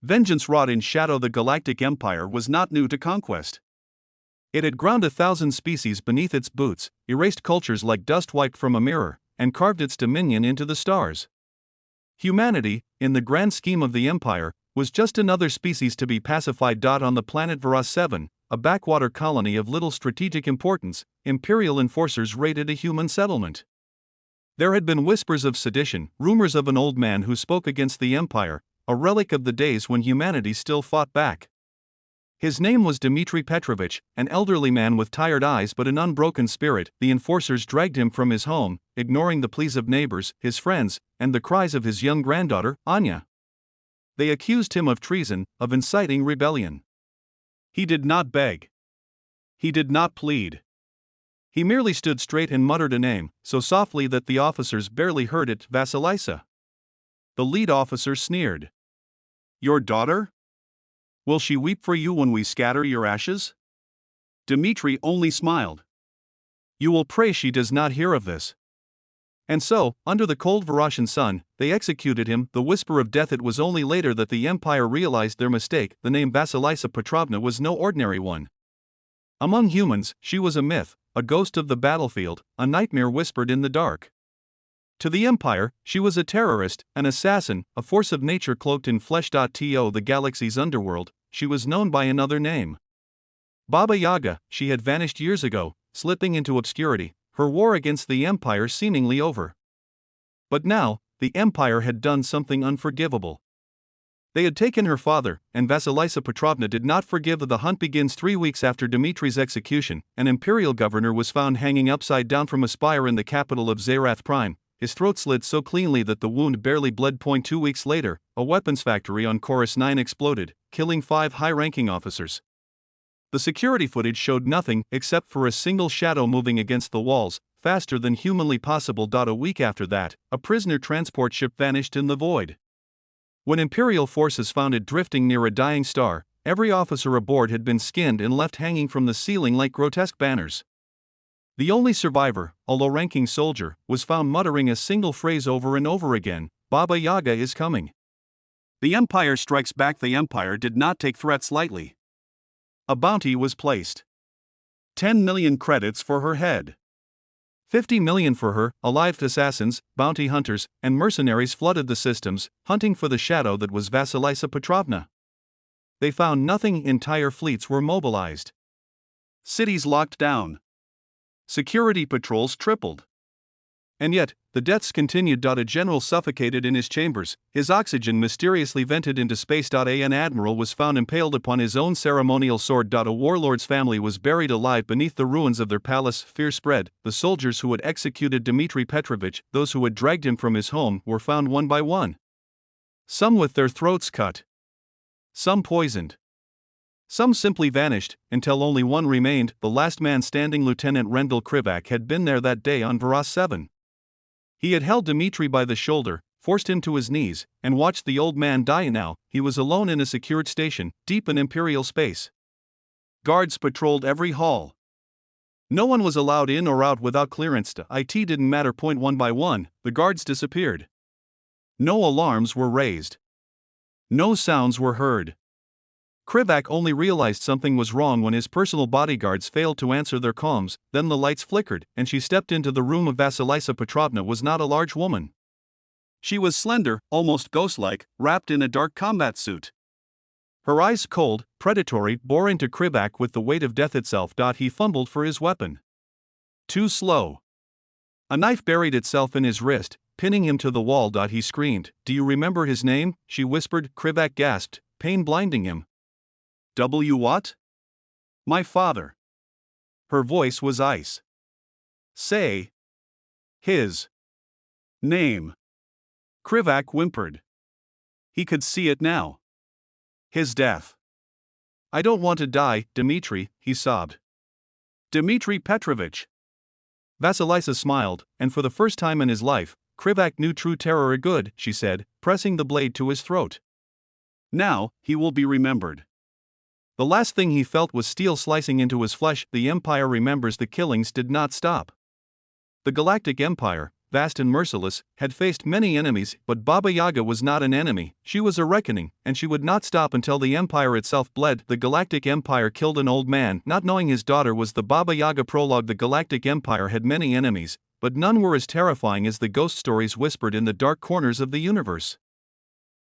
Vengeance wrought in shadow. The galactic empire was not new to conquest. It had ground 1,000 species beneath its boots, erased cultures like dust wiped from a mirror, and carved its dominion into the stars. Humanity, in the grand scheme of the empire, was just another species to be pacified. On the planet Varas 7, a backwater colony of little strategic importance, imperial enforcers raided a human settlement. There had been whispers of sedition, rumors of an old man who spoke against the empire, a relic of the days when humanity still fought back. His name was Dmitry Petrovich, an elderly man with tired eyes but an unbroken spirit. The enforcers dragged him from his home, ignoring the pleas of neighbors, his friends, and the cries of his young granddaughter, Anya. They accused him of treason, of inciting rebellion. He did not beg. He did not plead. He merely stood straight and muttered a name, so softly that the officers barely heard it: Vasilisa. The lead officer sneered. "Your daughter? Will she weep for you when we scatter your ashes?" Dmitry only smiled. "You will pray she does not hear of this." And so, under the cold Varashan sun, they executed him. The whisper of death. It was only later that the empire realized their mistake. The name Vasilisa Petrovna was no ordinary one. Among humans, she was a myth, a ghost of the battlefield, a nightmare whispered in the dark. To the empire, she was a terrorist, an assassin, a force of nature cloaked in flesh. To the galaxy's underworld, she was known by another name. Baba Yaga. She had vanished years ago, slipping into obscurity, her war against the empire seemingly over. But now, the empire had done something unforgivable. They had taken her father, and Vasilisa Petrovna did not forgive. The hunt begins 3 weeks after Dmitry's execution. An imperial governor was found hanging upside down from a spire in the capital of Zerath Prime, his throat slit so cleanly that the wound barely bled. 2 weeks later, a weapons factory on Chorus 9 exploded, killing 5 high-ranking officers. The security footage showed nothing except for a single shadow moving against the walls, faster than humanly possible. A week after that, a prisoner transport ship vanished in the void. When Imperial forces found it drifting near a dying star, every officer aboard had been skinned and left hanging from the ceiling like grotesque banners. The only survivor, a low-ranking soldier, was found muttering a single phrase over and over again: "Baba Yaga is coming." The Empire strikes back. The Empire did not take threats lightly. A bounty was placed. 10 million credits for her head. 50 million for her. Alive assassins, bounty hunters, and mercenaries flooded the systems, hunting for the shadow that was Vasilisa Petrovna. They found nothing. Entire fleets were mobilized. Cities locked down. Security patrols tripled. And yet, the deaths continued. A general suffocated in his chambers, his oxygen mysteriously vented into space. An admiral was found impaled upon his own ceremonial sword. A warlord's family was buried alive beneath the ruins of their palace. Fear spread. The soldiers who had executed Dmitry Petrovich, those who had dragged him from his home, were found one by one. Some with their throats cut. Some poisoned. Some simply vanished, until only one remained. The last man standing, Lieutenant Rendell Krivak, had been there that day on Varas 7. He had held Dmitry by the shoulder, forced him to his knees, and watched the old man die. Now, he was alone in a secured station, deep in Imperial space. Guards patrolled every hall. No one was allowed in or out without clearance. It didn't matter. One by one, the guards disappeared. No alarms were raised. No sounds were heard. Krivak only realized something was wrong when his personal bodyguards failed to answer their comms. Then the lights flickered, and she stepped into the room of Vasilisa Petrovna. Was not a large woman. She was slender, almost ghost-like, wrapped in a dark combat suit. Her eyes, cold, predatory, bore into Krivak with the weight of death itself. He fumbled for his weapon. Too slow. A knife buried itself in his wrist, pinning him to the wall. He screamed. "Do you remember his name?" she whispered. Krivak gasped, pain blinding him. What? My father." Her voice was ice. "Say his name." Krivak whimpered. He could see it now. His death. "I don't want to die, Dmitry," he sobbed. "Dmitry Petrovich." Vasilisa smiled, and for the first time in his life, Krivak knew true terror. "Good," she said, pressing the blade to his throat. "Now, he will be remembered." The last thing he felt was steel slicing into his flesh. The Empire remembers. The killings did not stop. The Galactic Empire, vast and merciless, had faced many enemies, but Baba Yaga was not an enemy. She was a reckoning, and she would not stop until the empire itself bled. The Galactic Empire killed an old man, not knowing his daughter was the Baba Yaga. Prologue. The Galactic Empire had many enemies, but none were as terrifying as the ghost stories whispered in the dark corners of the universe.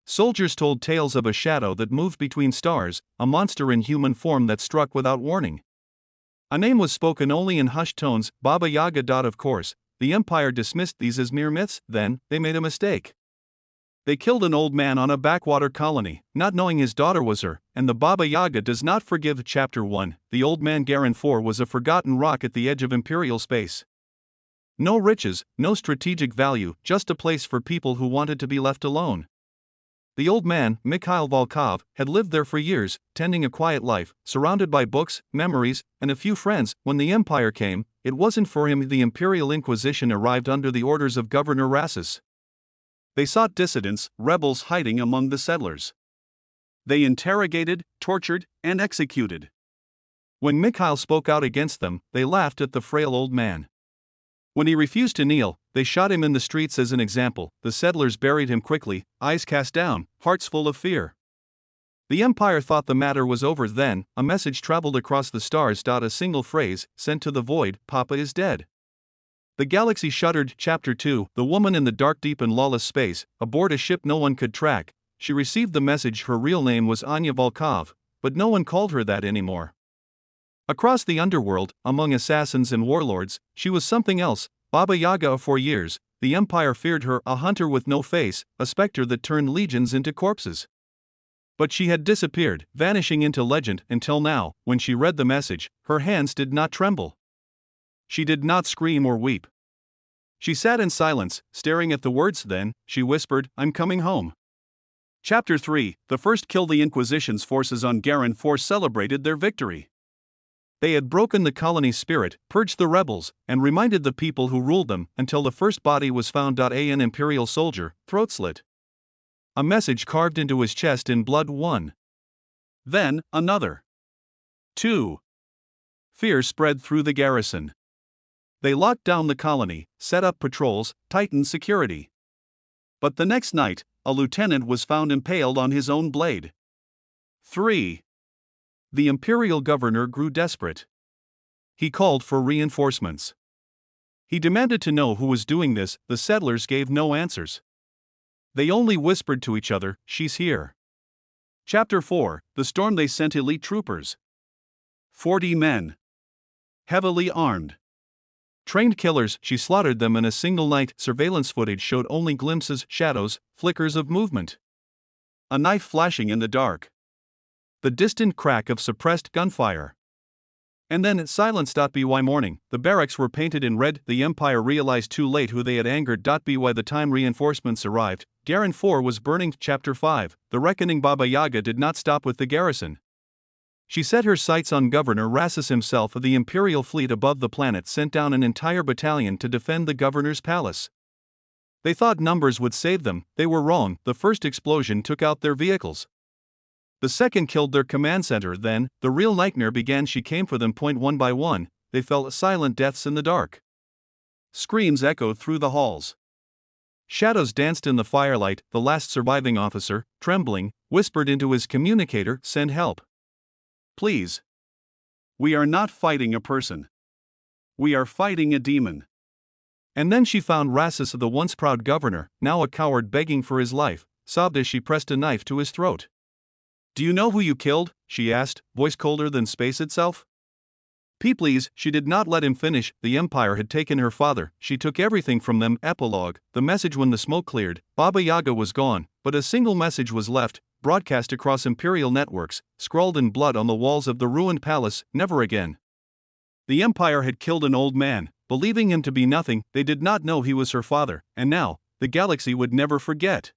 Soldiers told tales of a shadow that moved between stars, a monster in human form that struck without warning. A name was spoken only in hushed tones, Baba Yaga. Of course, the Empire dismissed these as mere myths. Then, they made a mistake. They killed an old man on a backwater colony, not knowing his daughter was her, and the Baba Yaga does not forgive. Chapter 1. The old man Garin IV was a forgotten rock at the edge of imperial space. No riches, no strategic value, just a place for people who wanted to be left alone. The old man, Mikhail Volkov, had lived there for years, tending a quiet life, surrounded by books, memories, and a few friends. When the Empire came, it wasn't for him. The Imperial Inquisition arrived under the orders of Governor Rassus. They sought dissidents, rebels hiding among the settlers. They interrogated, tortured, and executed. When Mikhail spoke out against them, they laughed at the frail old man. When he refused to kneel, they shot him in the streets as an example. The settlers buried him quickly, eyes cast down, hearts full of fear. The Empire thought the matter was over. Then, a message traveled across the stars. A single phrase, sent to the void: Papa is dead. The galaxy shuddered. Chapter 2. The woman in the dark, deep and lawless space, aboard a ship no one could track. She received the message. Her real name was Anya Volkov, but no one called her that anymore. Across the underworld, among assassins and warlords, she was something else, Baba Yaga. For years, the Empire feared her, a hunter with no face, a specter that turned legions into corpses. But she had disappeared, vanishing into legend, until now, when she read the message, her hands did not tremble. She did not scream or weep. She sat in silence, staring at the words. Then, she whispered, "I'm coming home." Chapter 3. The first kill. The Inquisition's forces on Garin IV celebrated their victory. They had broken the colony's spirit, purged the rebels, and reminded the people who ruled them, until the first body was found. An imperial soldier, throat slit. A message carved into his chest in blood. 1. Then, another. 2. Fear spread through the garrison. They locked down the colony, set up patrols, tightened security. But the next night, a lieutenant was found impaled on his own blade. 3. The imperial governor grew desperate. He called for reinforcements. He demanded to know who was doing this. The settlers gave no answers. They only whispered to each other, "She's here." Chapter 4. The storm. They sent elite troopers. 40 men. Heavily armed. Trained killers. She slaughtered them in a single night. Surveillance footage showed only glimpses, shadows, flickers of movement. A knife flashing in the dark. The distant crack of suppressed gunfire. And then silence. By morning, the barracks were painted in red. The Empire realized too late who they had angered. By the time reinforcements arrived, Garin IV was burning. Chapter 5. The reckoning. Baba Yaga did not stop with the garrison. She set her sights on Governor Rassus himself. The Imperial fleet above the planet sent down an entire battalion to defend the governor's palace. They thought numbers would save them. They were wrong. The first explosion took out their vehicles. The second killed their command center. Then, the real nightmare began. She came for them. One by one, they fell silent deaths in the dark. Screams echoed through the halls. Shadows danced in the firelight. The last surviving officer, trembling, whispered into his communicator, "Send help. Please. We are not fighting a person. We are fighting a demon." And then she found Rassus, the once proud governor, now a coward begging for his life, sobbed as she pressed a knife to his throat. "Do you know who you killed?" she asked, voice colder than space itself. Please, she did not let him finish. The Empire had taken her father, she took everything from them. Epilogue. The message. When the smoke cleared, Baba Yaga was gone, but a single message was left, broadcast across imperial networks, scrawled in blood on the walls of the ruined palace: "Never again." The Empire had killed an old man, believing him to be nothing. They did not know he was her father, and now, the galaxy would never forget.